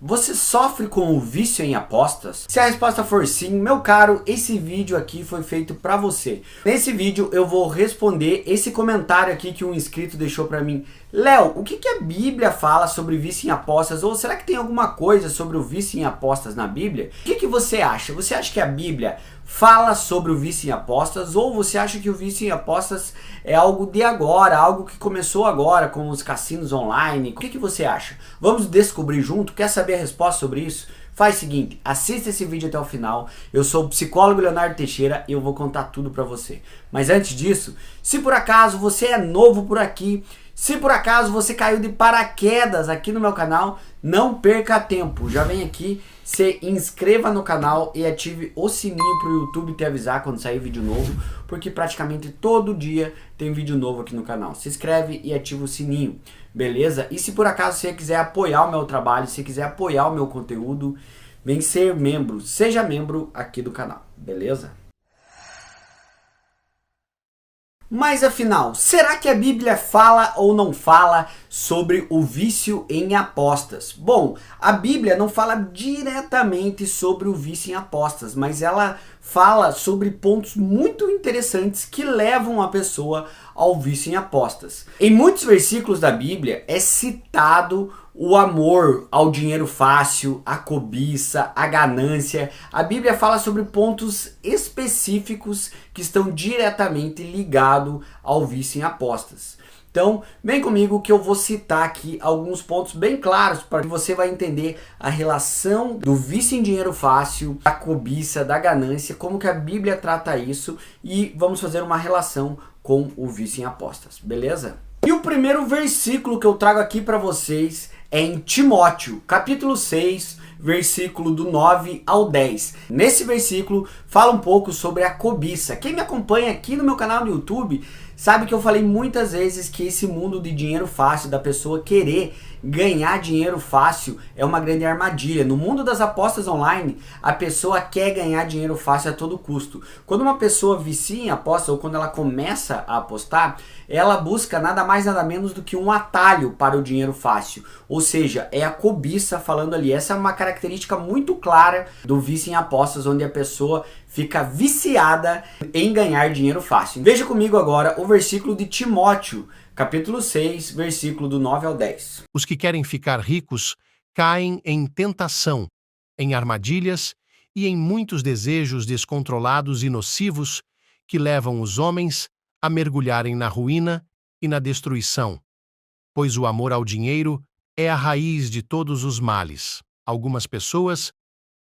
você sofre com o vício em apostas? Se a resposta for sim, meu caro, esse vídeo aqui foi feito para você. Nesse vídeo eu vou responder esse comentário aqui que um inscrito deixou para mim. Léo, o que a Bíblia fala sobre vício em apostas? Ou será que tem alguma coisa sobre o vício em apostas na Bíblia? O que você acha? Você acha que a Bíblia fala sobre o vício em apostas? Ou você acha que o vício em apostas é algo de agora, algo que começou agora, com os cassinos online? O que você acha? Vamos descobrir junto? Quer saber a resposta sobre isso? Faz o seguinte, assista esse vídeo até o final. Eu sou o psicólogo Leonardo Teixeira e eu vou contar tudo pra você. Mas antes disso, se por acaso você é novo por aqui, se por acaso você caiu de paraquedas aqui no meu canal, não perca tempo. Já vem aqui, se inscreva no canal e ative o sininho para o YouTube te avisar quando sair vídeo novo, porque praticamente todo dia tem vídeo novo aqui no canal. Se inscreve e ativa o sininho, beleza? E se por acaso você quiser apoiar o meu trabalho, se quiser apoiar o meu conteúdo, vem ser membro, seja membro aqui do canal, beleza? Mas afinal, será que a Bíblia fala ou não fala sobre o vício em apostas? Bom, a Bíblia não fala diretamente sobre o vício em apostas, mas ela fala sobre pontos muito interessantes que levam a pessoa ao vício em apostas. Em muitos versículos da Bíblia é citado o amor ao dinheiro fácil, a cobiça, a ganância. A Bíblia fala sobre pontos específicos que estão diretamente ligados ao vício em apostas. Então, vem comigo que eu vou citar aqui alguns pontos bem claros para que você vai entender a relação do vício em dinheiro fácil, da cobiça, da ganância, como que a Bíblia trata isso e vamos fazer uma relação com o vício em apostas, beleza? E o primeiro versículo que eu trago aqui para vocês é em Timóteo, capítulo 6, versículo do 9 ao 10. Nesse versículo fala um pouco sobre a cobiça. Quem me acompanha aqui no meu canal no YouTube sabe que eu falei muitas vezes que esse mundo de dinheiro fácil, da pessoa querer ganhar dinheiro fácil, é uma grande armadilha. No mundo das apostas online, a pessoa quer ganhar dinheiro fácil a todo custo. Quando uma pessoa vicia em aposta ou quando ela começa a apostar, ela busca nada mais nada menos do que um atalho para o dinheiro fácil. Ou seja, é a cobiça falando ali. Essa é uma característica muito clara do vício em apostas, onde a pessoa fica viciada em ganhar dinheiro fácil. Veja comigo agora o versículo de Timóteo, capítulo 6, versículo do 9 ao 10. Os que querem ficar ricos caem em tentação, em armadilhas e em muitos desejos descontrolados e nocivos que levam os homens a mergulharem na ruína e na destruição. Pois o amor ao dinheiro é a raiz de todos os males. Algumas pessoas,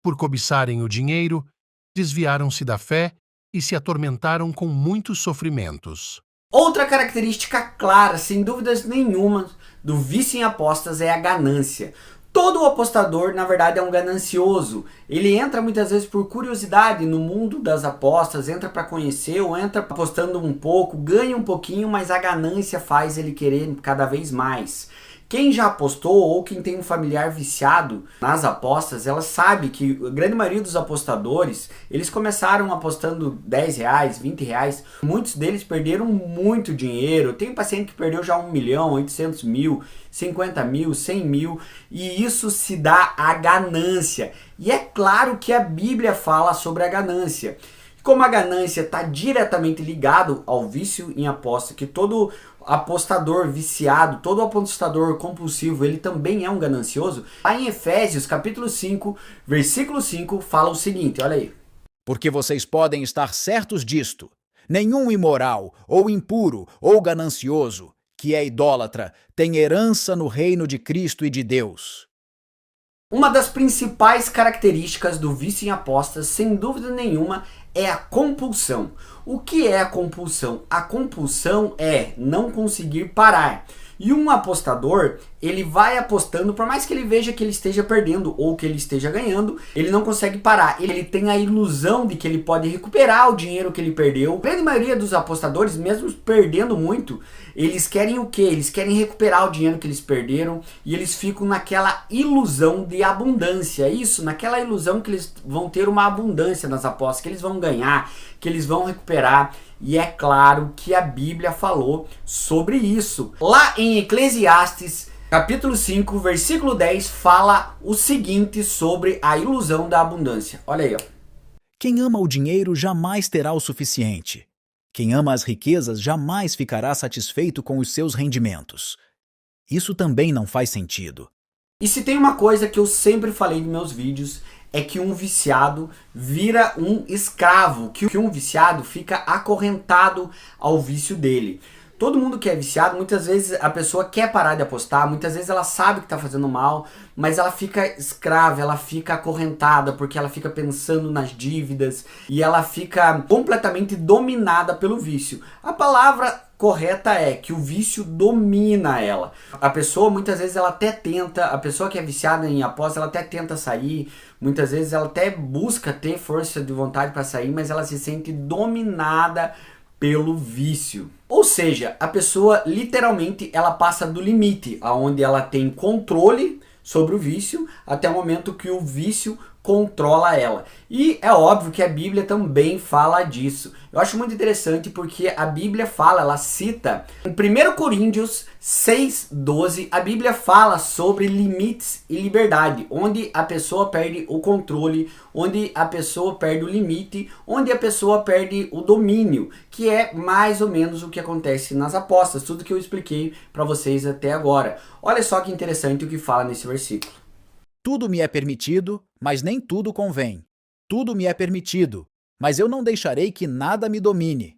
por cobiçarem o dinheiro, desviaram-se da fé e se atormentaram com muitos sofrimentos. Outra característica clara, sem dúvidas nenhuma, do vício em apostas é a ganância. Todo apostador, na verdade, é um ganancioso. Ele entra muitas vezes por curiosidade no mundo das apostas, entra para conhecer ou entra apostando um pouco, ganha um pouquinho, mas a ganância faz ele querer cada vez mais. Quem já apostou ou quem tem um familiar viciado nas apostas, ela sabe que a grande maioria dos apostadores, eles começaram apostando 10 reais, 20 reais. Muitos deles perderam muito dinheiro. Tem paciente que perdeu já 1 milhão, 800 mil, 50 mil, 100 mil. E isso se dá à ganância. E é claro que a Bíblia fala sobre a ganância. Como a ganância está diretamente ligado ao vício em aposta, que todo apostador viciado, todo apostador compulsivo, ele também é um ganancioso. Lá em Efésios, capítulo 5, versículo 5, fala o seguinte, olha aí. Porque vocês podem estar certos disto: nenhum imoral, ou impuro, ou ganancioso, que é idólatra, tem herança no reino de Cristo e de Deus. Uma das principais características do vício em apostas, sem dúvida nenhuma, é a compulsão. O que é a compulsão? A compulsão é não conseguir parar. E um apostador, ele vai apostando, por mais que ele veja que ele esteja perdendo ou que ele esteja ganhando, ele não consegue parar. Ele tem a ilusão de que ele pode recuperar o dinheiro que ele perdeu. A grande maioria dos apostadores, mesmo perdendo muito, eles querem o quê? Eles querem recuperar o dinheiro que eles perderam e eles ficam naquela ilusão de abundância. Isso, naquela ilusão que eles vão ter uma abundância nas apostas, que eles vão ganhar, que eles vão recuperar. E é claro que a Bíblia falou sobre isso. Lá em Eclesiastes, Capítulo 5, versículo 10 fala o seguinte sobre a ilusão da abundância. Olha aí, ó. Quem ama o dinheiro jamais terá o suficiente. Quem ama as riquezas jamais ficará satisfeito com os seus rendimentos. Isso também não faz sentido. E se tem uma coisa que eu sempre falei nos meus vídeos, é que um viciado vira um escravo, que um viciado fica acorrentado ao vício dele. Todo mundo que é viciado, muitas vezes a pessoa quer parar de apostar, muitas vezes ela sabe que está fazendo mal, mas ela fica escrava, ela fica acorrentada, porque ela fica pensando nas dívidas e ela fica completamente dominada pelo vício. A palavra correta é que o vício domina ela. A pessoa muitas vezes ela até tenta, a pessoa que é viciada em aposta, ela até tenta sair, muitas vezes ela até busca ter força de vontade para sair, mas ela se sente dominada pelo vício. Ou seja, a pessoa literalmente ela passa do limite, aonde ela tem controle sobre o vício, até o momento que o vício controla ela. E é óbvio que a Bíblia também fala disso. Eu acho muito interessante porque a Bíblia fala, ela cita em 1 Coríntios 6:12, a Bíblia fala sobre limites e liberdade, onde a pessoa perde o controle, onde a pessoa perde o limite, onde a pessoa perde o domínio, que é mais ou menos o que acontece nas apostas, tudo que eu expliquei para vocês até agora. Olha só que interessante o que fala nesse versículo. Tudo me é permitido, mas nem tudo convém. Tudo me é permitido, mas eu não deixarei que nada me domine.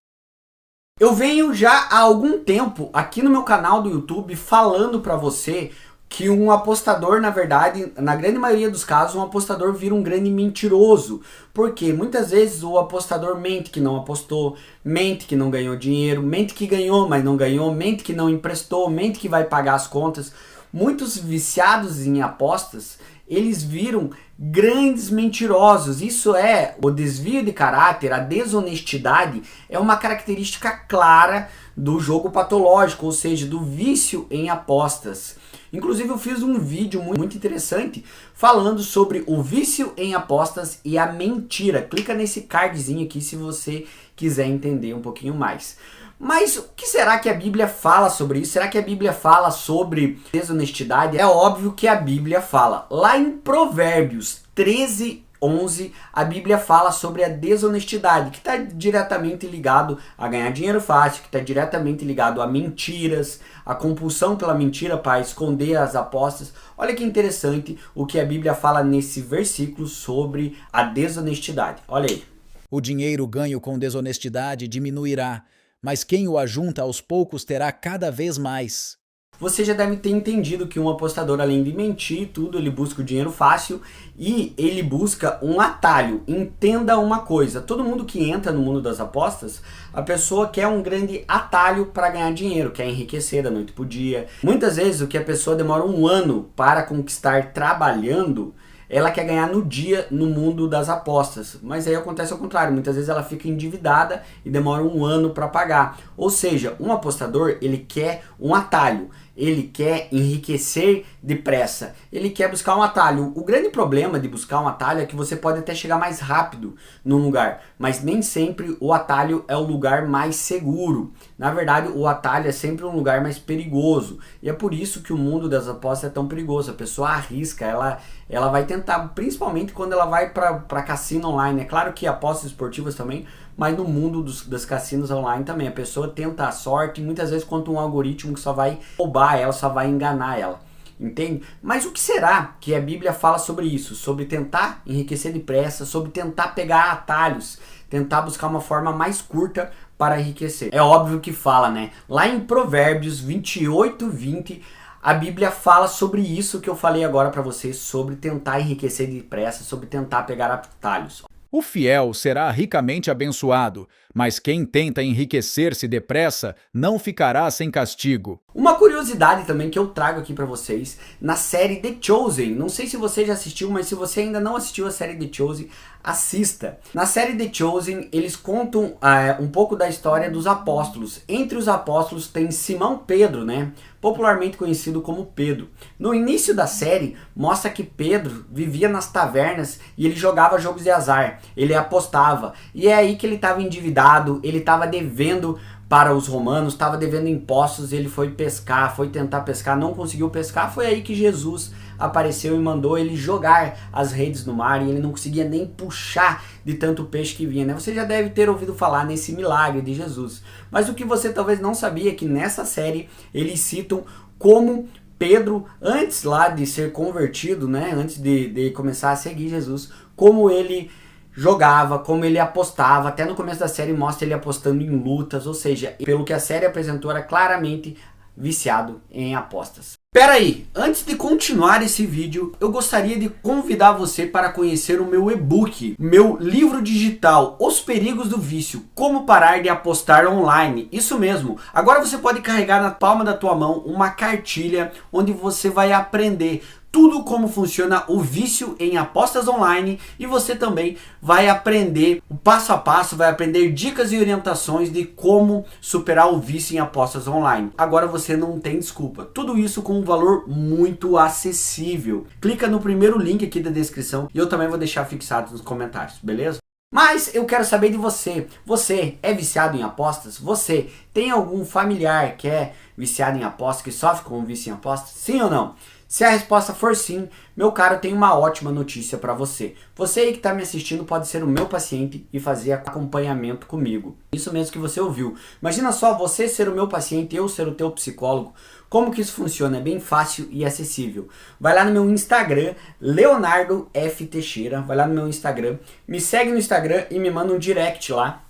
Eu venho já há algum tempo aqui no meu canal do YouTube falando para você que um apostador, na verdade, na grande maioria dos casos, um apostador vira um grande mentiroso. Porque muitas vezes o apostador mente que não apostou, mente que não ganhou dinheiro, mente que ganhou, mas não ganhou, mente que não emprestou, mente que vai pagar as contas. Muitos viciados em apostas, eles viram grandes mentirosos. Isso é o desvio de caráter, a desonestidade é uma característica clara do jogo patológico, ou seja, do vício em apostas. Inclusive eu fiz um vídeo muito interessante falando sobre o vício em apostas e a mentira. Clica nesse cardzinho aqui se você quiser entender um pouquinho mais. Mas o que será que a Bíblia fala sobre isso? Será que a Bíblia fala sobre desonestidade? É óbvio que a Bíblia fala. Lá em Provérbios 13:11, a Bíblia fala sobre a desonestidade, que está diretamente ligado a ganhar dinheiro fácil, que está diretamente ligado a mentiras, a compulsão pela mentira para esconder as apostas. Olha que interessante o que a Bíblia fala nesse versículo sobre a desonestidade. Olha aí. O dinheiro ganho com desonestidade diminuirá, mas quem o ajunta aos poucos terá cada vez mais. Você já deve ter entendido que um apostador, além de mentir tudo, ele busca o dinheiro fácil e ele busca um atalho. Entenda uma coisa, todo mundo que entra no mundo das apostas, a pessoa quer um grande atalho para ganhar dinheiro, quer enriquecer da noite pro dia. Muitas vezes o que a pessoa demora um ano para conquistar trabalhando, ela quer ganhar no dia no mundo das apostas, mas aí acontece ao contrário, muitas vezes ela fica endividada e demora um ano para pagar. Ou seja, um apostador, ele quer um atalho, ele quer enriquecer depressa, ele quer buscar um atalho. O grande problema de buscar um atalho é que você pode até chegar mais rápido num lugar, mas nem sempre o atalho é o lugar mais seguro. Na verdade, o atalho é sempre um lugar mais perigoso, e é por isso que o mundo das apostas é tão perigoso. A pessoa arrisca, ela vai tentar, principalmente quando ela vai para cassino online. É claro que apostas esportivas também, mas no mundo das cassinos online também. A pessoa tenta a sorte, muitas vezes contra um algoritmo que só vai roubar ela, só vai enganar ela. Entende? Mas o que será que a Bíblia fala sobre isso? Sobre tentar enriquecer depressa, sobre tentar pegar atalhos, tentar buscar uma forma mais curta para enriquecer. É óbvio que fala, né? Lá em Provérbios 28:20, a Bíblia fala sobre isso que eu falei agora para vocês, sobre tentar enriquecer depressa, sobre tentar pegar atalhos. O fiel será ricamente abençoado, mas quem tenta enriquecer-se depressa não ficará sem castigo. Uma curiosidade também que eu trago aqui para vocês, na série The Chosen, não sei se você já assistiu, mas se você ainda não assistiu a série The Chosen, assista. Na série The Chosen, eles contam um pouco da história dos apóstolos. Entre os apóstolos tem Simão Pedro, né? Popularmente conhecido como Pedro. No início da série, mostra que Pedro vivia nas tavernas e ele jogava jogos de azar, ele apostava. E é aí que ele estava endividado, ele estava devendo para os romanos, estava devendo impostos, ele foi pescar, foi tentar pescar, não conseguiu pescar, foi aí que Jesus apareceu e mandou ele jogar as redes no mar e ele não conseguia nem puxar de tanto peixe que vinha, né? Você já deve ter ouvido falar nesse milagre de Jesus. Mas o que você talvez não sabia é que nessa série eles citam como Pedro, antes lá de ser convertido, né, antes de começar a seguir Jesus, como ele jogava, como ele apostava. Até no começo da série mostra ele apostando em lutas, ou seja, pelo que a série apresentou, era claramente viciado em apostas. Pera aí, antes de continuar esse vídeo, eu gostaria de convidar você para conhecer o meu e-book, meu livro digital, Os Perigos do Vício, Como Parar de Apostar Online. Isso mesmo, agora você pode carregar na palma da tua mão uma cartilha onde você vai aprender tudo como funciona o vício em apostas online e você também vai aprender o passo a passo, vai aprender dicas e orientações de como superar o vício em apostas online. Agora você não tem desculpa. Tudo isso com um valor muito acessível. Clica no primeiro link aqui da descrição e eu também vou deixar fixado nos comentários, beleza? Mas eu quero saber de você. Você é viciado em apostas? Você tem algum familiar que é viciado em apostas, que sofre com vício em apostas? Sim ou não? Se a resposta for sim, meu caro, eu tenho uma ótima notícia para você. Você aí que está me assistindo pode ser o meu paciente e fazer acompanhamento comigo. Isso mesmo que você ouviu. Imagina só você ser o meu paciente e eu ser o teu psicólogo. Como que isso funciona? É bem fácil e acessível. Vai lá no meu Instagram, Leonardo F. Teixeira. Vai lá no meu Instagram, me segue no Instagram e me manda um direct lá.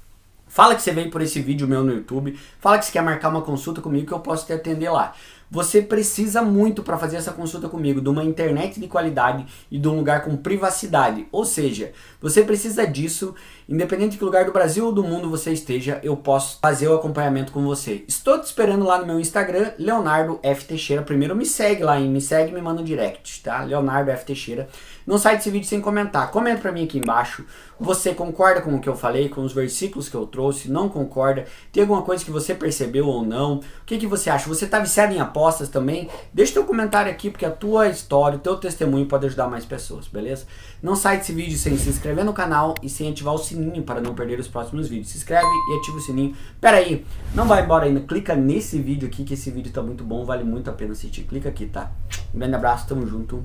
Fala que você veio por esse vídeo meu no YouTube. Fala que você quer marcar uma consulta comigo que eu posso te atender lá. Você precisa muito para fazer essa consulta comigo de uma internet de qualidade e de um lugar com privacidade. Ou seja, você precisa disso, independente de que lugar do Brasil ou do mundo você esteja, eu posso fazer o acompanhamento com você. Estou te esperando lá no meu Instagram, Leonardo F. Teixeira. Primeiro me segue lá, me segue e me manda um direct, tá? Leonardo F. Teixeira. Não sai desse vídeo sem comentar. Comenta pra mim aqui embaixo. Você concorda com o que eu falei, com os versículos que eu trouxe? Não concorda? Tem alguma coisa que você percebeu ou não? O que você acha? Você tá viciado em apostas também? Deixa teu comentário aqui, porque a tua história, o teu testemunho pode ajudar mais pessoas, beleza? Não sai desse vídeo sem se inscrever no canal e sem ativar o sininho para não perder os próximos vídeos. Se inscreve e ativa o sininho. Pera aí, não vai embora ainda. Clica nesse vídeo aqui, que esse vídeo tá muito bom, vale muito a pena assistir. Clica aqui, tá? Um grande abraço, tamo junto.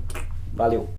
Valeu!